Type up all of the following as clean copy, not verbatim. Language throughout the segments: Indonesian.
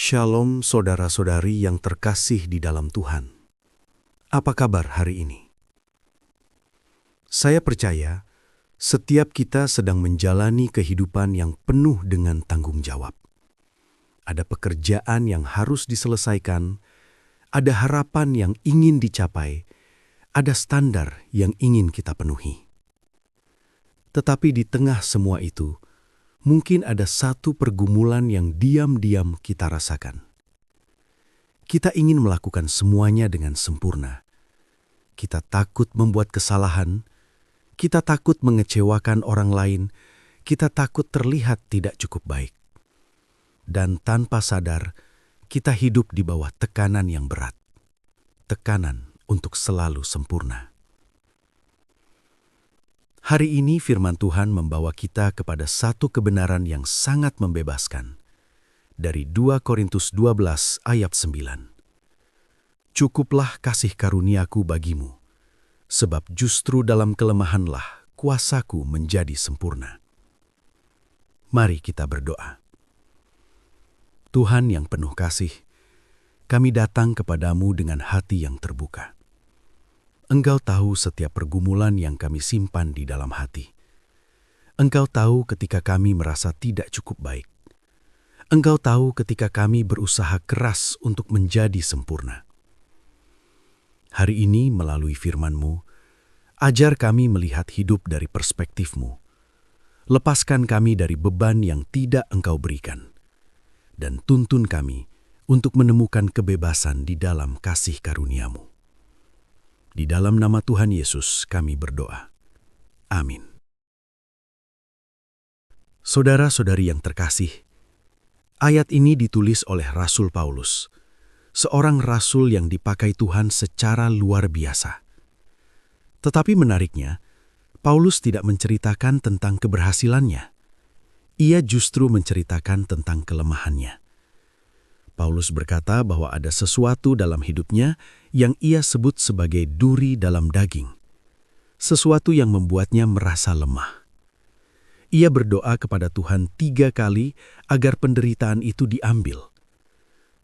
Shalom saudara-saudari yang terkasih di dalam Tuhan. Apa kabar hari ini? Saya percaya setiap kita sedang menjalani kehidupan yang penuh dengan tanggung jawab. Ada pekerjaan yang harus diselesaikan, ada harapan yang ingin dicapai, ada standar yang ingin kita penuhi. Tetapi di tengah semua itu, mungkin ada satu pergumulan yang diam-diam kita rasakan. Kita ingin melakukan semuanya dengan sempurna. Kita takut membuat kesalahan, kita takut mengecewakan orang lain, kita takut terlihat tidak cukup baik. Dan tanpa sadar, kita hidup di bawah tekanan yang berat. Tekanan untuk selalu sempurna. Hari ini firman Tuhan membawa kita kepada satu kebenaran yang sangat membebaskan. Dari 2 Korintus 12 ayat 9. Cukuplah kasih karuniaku bagimu, sebab justru dalam kelemahanlah kuasaku menjadi sempurna. Mari kita berdoa. Tuhan yang penuh kasih, kami datang kepadamu dengan hati yang terbuka. Engkau tahu setiap pergumulan yang kami simpan di dalam hati. Engkau tahu ketika kami merasa tidak cukup baik. Engkau tahu ketika kami berusaha keras untuk menjadi sempurna. Hari ini melalui firman-Mu, ajar kami melihat hidup dari perspektif-Mu. Lepaskan kami dari beban yang tidak Engkau berikan. Dan tuntun kami untuk menemukan kebebasan di dalam kasih karunia-Mu. Di dalam nama Tuhan Yesus kami berdoa. Amin. Saudara-saudari yang terkasih, ayat ini ditulis oleh Rasul Paulus, seorang rasul yang dipakai Tuhan secara luar biasa. Tetapi menariknya, Paulus tidak menceritakan tentang keberhasilannya. Ia justru menceritakan tentang kelemahannya. Paulus berkata bahwa ada sesuatu dalam hidupnya yang ia sebut sebagai duri dalam daging. Sesuatu yang membuatnya merasa lemah. Ia berdoa kepada Tuhan 3 kali agar penderitaan itu diambil.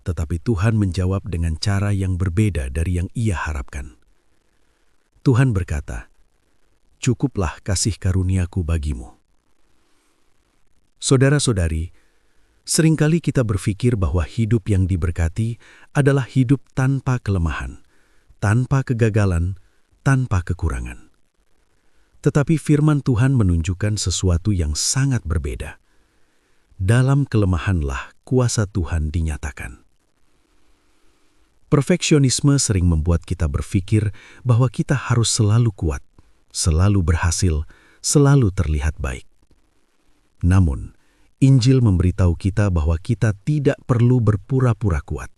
Tetapi Tuhan menjawab dengan cara yang berbeda dari yang ia harapkan. Tuhan berkata, "Cukuplah kasih karuniaku bagimu." Saudara-saudari, seringkali kita berpikir bahwa hidup yang diberkati adalah hidup tanpa kelemahan, tanpa kegagalan, tanpa kekurangan. Tetapi firman Tuhan menunjukkan sesuatu yang sangat berbeda. Dalam kelemahanlah kuasa Tuhan dinyatakan. Perfeksionisme sering membuat kita berpikir bahwa kita harus selalu kuat, selalu berhasil, selalu terlihat baik. Namun, Injil memberitahu kita bahwa kita tidak perlu berpura-pura kuat.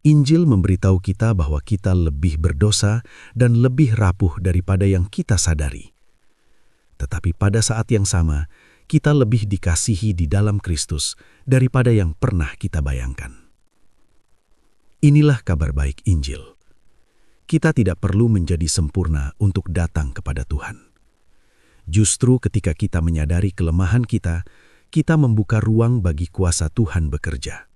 Injil memberitahu kita bahwa kita lebih berdosa dan lebih rapuh daripada yang kita sadari. Tetapi pada saat yang sama, kita lebih dikasihi di dalam Kristus daripada yang pernah kita bayangkan. Inilah kabar baik Injil. Kita tidak perlu menjadi sempurna untuk datang kepada Tuhan. Justru ketika kita menyadari kelemahan kita membuka ruang bagi kuasa Tuhan bekerja.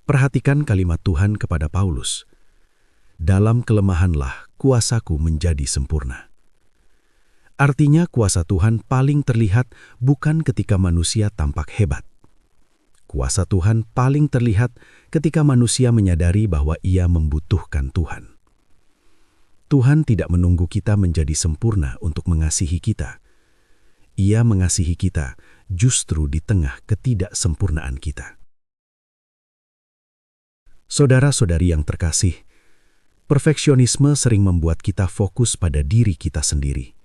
Perhatikan kalimat Tuhan kepada Paulus. Dalam kelemahanlah kuasaku menjadi sempurna. Artinya kuasa Tuhan paling terlihat bukan ketika manusia tampak hebat. Kuasa Tuhan paling terlihat ketika manusia menyadari bahwa ia membutuhkan Tuhan. Tuhan tidak menunggu kita menjadi sempurna untuk mengasihi kita. Ia mengasihi kita justru di tengah ketidaksempurnaan kita. Saudara-saudari yang terkasih, perfeksionisme sering membuat kita fokus pada diri kita sendiri.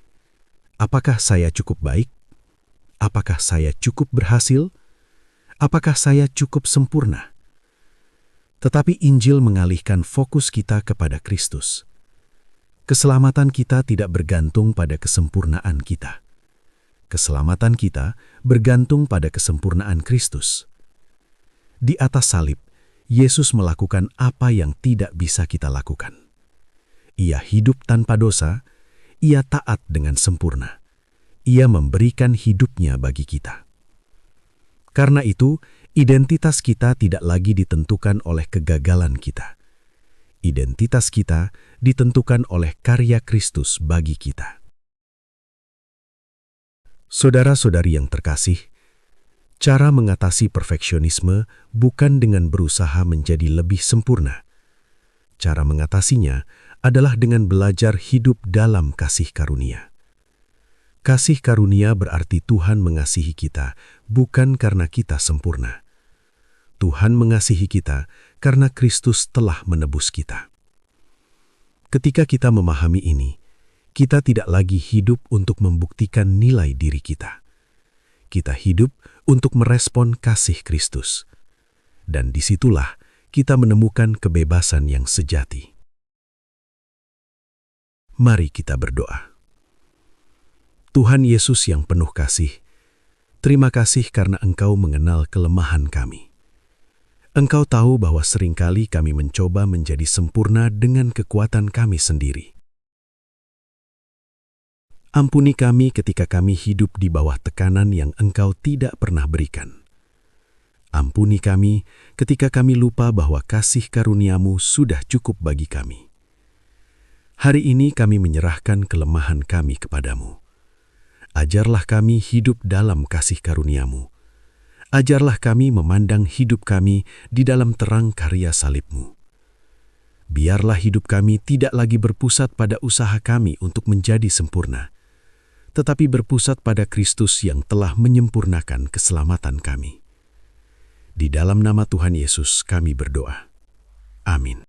Apakah saya cukup baik? Apakah saya cukup berhasil? Apakah saya cukup sempurna? Tetapi Injil mengalihkan fokus kita kepada Kristus. Keselamatan kita tidak bergantung pada kesempurnaan kita. Keselamatan kita bergantung pada kesempurnaan Kristus. Di atas salib, Yesus melakukan apa yang tidak bisa kita lakukan. Ia hidup tanpa dosa, ia taat dengan sempurna. Ia memberikan hidupnya bagi kita. Karena itu, identitas kita tidak lagi ditentukan oleh kegagalan kita. Identitas kita ditentukan oleh karya Kristus bagi kita. Saudara-saudari yang terkasih, cara mengatasi perfeksionisme bukan dengan berusaha menjadi lebih sempurna. Cara mengatasinya adalah dengan belajar hidup dalam kasih karunia. Kasih karunia berarti Tuhan mengasihi kita bukan karena kita sempurna. Tuhan mengasihi kita karena Kristus telah menebus kita. Ketika kita memahami ini, kita tidak lagi hidup untuk membuktikan nilai diri kita. Kita hidup untuk merespon kasih Kristus. Dan disitulah kita menemukan kebebasan yang sejati. Mari kita berdoa. Tuhan Yesus yang penuh kasih, terima kasih karena Engkau mengenal kelemahan kami. Engkau tahu bahwa seringkali kami mencoba menjadi sempurna dengan kekuatan kami sendiri. Ampuni kami ketika kami hidup di bawah tekanan yang Engkau tidak pernah berikan. Ampuni kami ketika kami lupa bahwa kasih karunia-Mu sudah cukup bagi kami. Hari ini kami menyerahkan kelemahan kami kepadamu. Ajarlah kami hidup dalam kasih karunia-Mu. Ajarlah kami memandang hidup kami di dalam terang karya salib-Mu. Biarlah hidup kami tidak lagi berpusat pada usaha kami untuk menjadi sempurna, tetapi berpusat pada Kristus yang telah menyempurnakan keselamatan kami. Di dalam nama Tuhan Yesus kami berdoa. Amin.